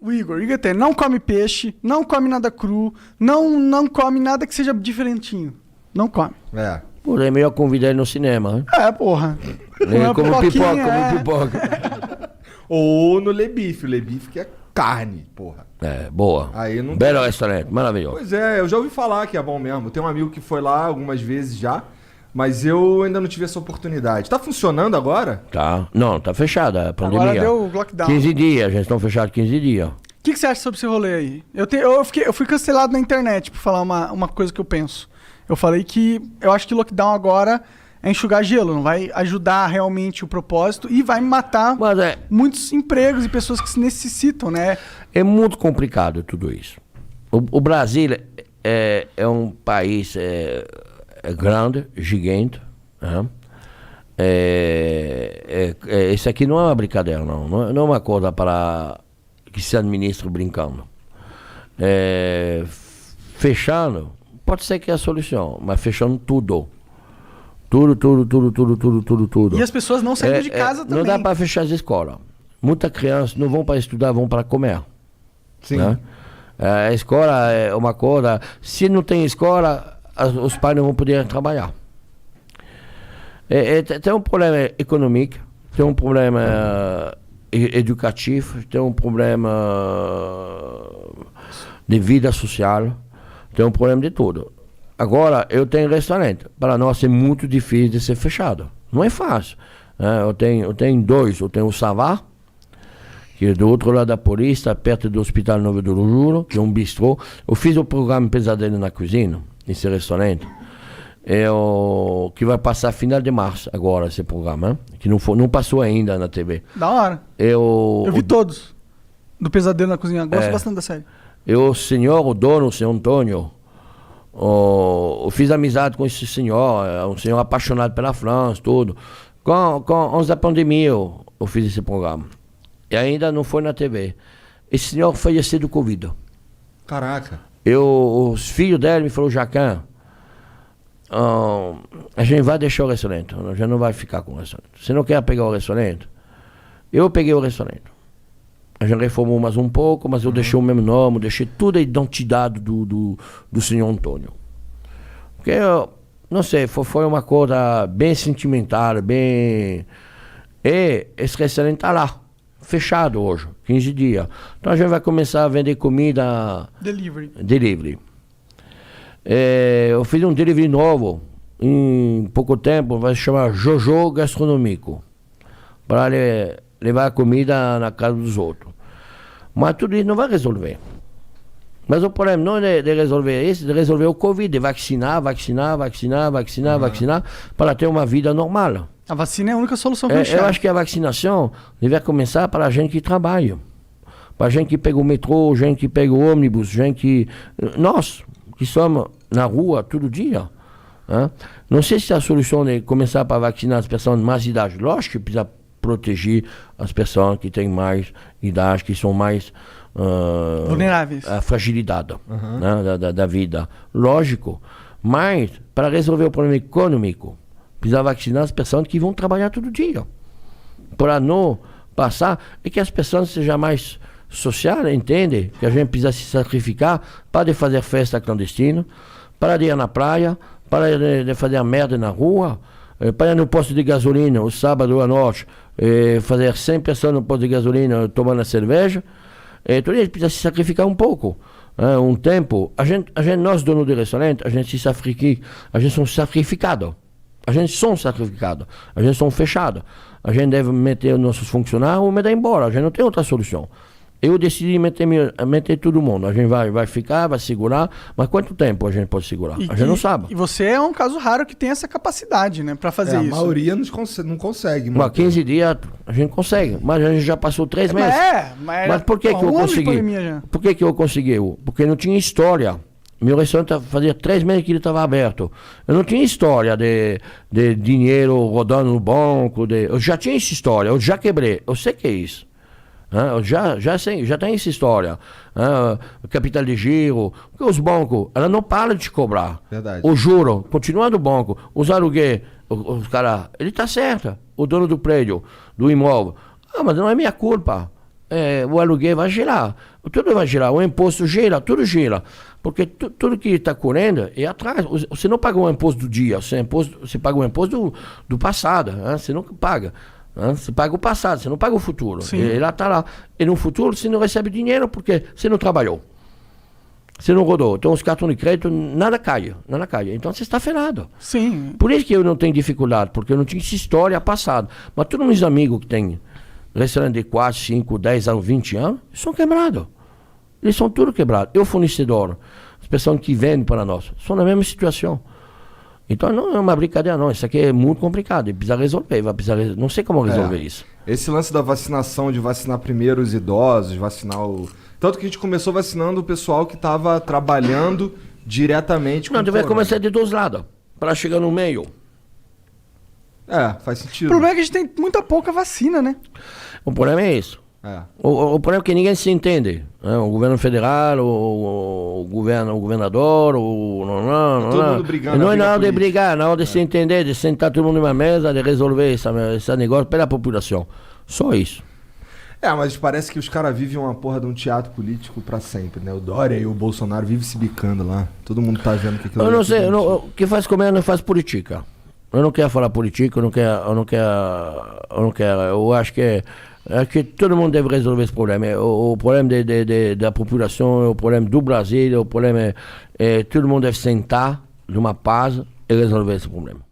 O Igor até não come peixe, não come nada cru, não come nada que seja diferentinho. Não come. É. Pô, é melhor convidar ele no cinema, né? Porra. Como pipoca. Ou no Lebife. O Lebife que é carne, porra. Boa. Aí não Belo tem. restaurante, maravilhoso. Pois é, eu já ouvi falar que é bom mesmo. Tem um amigo que foi lá algumas vezes já, mas eu ainda não tive essa oportunidade. Tá funcionando agora? Tá. Não, tá fechada a pandemia. Agora deu lockdown. 15 dias, já estão fechados 15 dias. O que você acha sobre esse rolê aí? Eu fui cancelado na internet por falar uma coisa que eu penso. Eu falei que eu acho que lockdown agora é enxugar gelo, não vai ajudar realmente o propósito e vai matar muitos empregos e pessoas que se necessitam, né? É muito complicado tudo isso. O Brasil é um país grande, gigante. Né? Isso aqui não é uma brincadeira, não é uma coisa para que se administra brincando. Fechando, pode ser que é a solução, mas fechando tudo. Tudo. E as pessoas não saem de casa também. Não dá para fechar as escolas. Muitas crianças não vão para estudar, vão para comer. Sim. Né? A escola é uma coisa. Se não tem escola, os pais não vão poder trabalhar. Tem um problema econômico, tem um problema educativo, tem um problema de vida social, tem um problema de tudo. Agora, eu tenho restaurante. Para nós é muito difícil de ser fechado. Não é fácil. Eu tenho dois. Eu tenho o Savá, que é do outro lado da Paulista, perto do Hospital Novo do Juro, que é um bistrô. Eu fiz o programa Pesadelo na Cozinha, nesse restaurante, que vai passar final de março agora, esse programa, que não passou ainda na TV. Da hora. Eu vi todos do Pesadelo na Cozinha. Gosto bastante da série. O dono, o senhor Antônio, eu fiz amizade com esse senhor, um senhor apaixonado pela França, tudo. Antes da pandemia eu fiz esse programa. E ainda não foi na TV. Esse senhor faleceu do Covid. Caraca. Os filhos dele me falaram, Jacan, a gente vai deixar o restaurante, a gente não vai ficar com o restaurante. Você não quer pegar o restaurante? Eu peguei o restaurante. A gente reformou mais um pouco, mas eu deixei o mesmo nome, deixei toda a identidade do senhor Antônio. Porque, não sei, foi uma coisa bem sentimental, bem... E esse restaurante está lá, fechado hoje, 15 dias. Então a gente vai começar a vender comida... Delivery. Eu fiz um delivery novo, em pouco tempo, vai se chamar Jojo Gastronômico, para levar a comida na casa dos outros. Mas tudo isso não vai resolver. Mas o problema não é de resolver isso, de resolver o Covid, de vacinar, para ter uma vida normal. A vacina é a única solução que eu acho que a vacinação deve começar para a gente que trabalha. Para a gente que pega o metrô, gente que pega o ônibus, gente que... Nós, que somos na rua todo dia. Né? Não sei se a solução é começar para vacinar as pessoas de mais idade. Lógico que precisa proteger as pessoas que têm mais idade, que são mais vulneráveis à fragilidade né, da vida. Lógico. Mas, para resolver o problema econômico, precisa vacinar as pessoas que vão trabalhar todo dia. Para não passar, e que as pessoas sejam mais sociais, entendem? Que a gente precisa se sacrificar para de fazer festa clandestina, para de ir na praia, para de fazer merda na rua, para ir no posto de gasolina, o sábado à noite, fazer 100 pessoas no posto de gasolina tomando cerveja. Então a gente precisa se sacrificar um pouco. Um tempo, nós donos de restaurante, a gente somos sacrificados. A gente somos sacrificados. A gente somos fechados. A gente deve meter os nossos funcionários ou mandar embora. A gente não tem outra solução. Eu decidi meter todo mundo. A gente vai ficar, vai segurar, mas quanto tempo a gente pode segurar? A gente não sabe. E você é um caso raro que tem essa capacidade, né, para fazer isso. A maioria não consegue. Mas 15 dias a gente consegue, mas a gente já passou 3 meses. Mas por que eu consegui? Por que eu consegui? Porque não tinha história. Meu restaurante fazia 3 meses que ele estava aberto. Eu não tinha história de dinheiro rodando no banco. Eu já tinha essa história, eu já quebrei. Eu sei que é isso. Eu já sei, já tem essa história. Capital de giro. Porque os bancos, ela não para de te cobrar. Verdade. O juro, continua do banco. Os aluguéis, os caras, ele está certo. O dono do prédio, do imóvel. Mas não é minha culpa. o aluguel vai gelar. Tudo vai gelar. O imposto gela, tudo gela. Porque tudo que está correndo é atrás. Você não paga o imposto do dia, você paga o imposto do passado. Né? Você não paga. Né? Você paga o passado, você não paga o futuro. Ele está lá. E no futuro você não recebe dinheiro porque você não trabalhou. Você não rodou. Então os cartões de crédito, nada cai. Então você está ferrado. Sim. Por isso que eu não tenho dificuldade, porque eu não tinha essa história passada. Mas todos meus amigos que têm restaurante de 4, 5, 10 anos, 20 anos, são quebrados. Eles são tudo quebrados. Eu, fornecedor, as pessoas que vendem para nós, são na mesma situação. Então não é uma brincadeira, não. Isso aqui é muito complicado. Precisa resolver. Não sei como resolver isso. Esse lance da vacinação, de vacinar primeiro os idosos, vacinar o... Tanto que a gente começou vacinando o pessoal que estava trabalhando diretamente com Não, deve começar de dois lados, para chegar no meio. Faz sentido. O problema é que a gente tem muita pouca vacina, né? O problema é isso. O problema é que ninguém se entende. Né? O governo federal, o governador, todo mundo brigando. Não é na hora de brigar, na hora de se entender, de sentar todo mundo numa mesa, de resolver esse negócio pela população. Só isso. Mas parece que os caras vivem uma porra de um teatro político pra sempre, né? O Dória e o Bolsonaro vivem se bicando lá. Todo mundo tá vendo que aquilo... Eu não sei, o que faz comer não faz política. Eu não quero falar política, eu acho que todo mundo deve resolver esse problema. O problema da população, o problema do Brasil, o problema todo mundo deve sentar numa paz e resolver esse problema.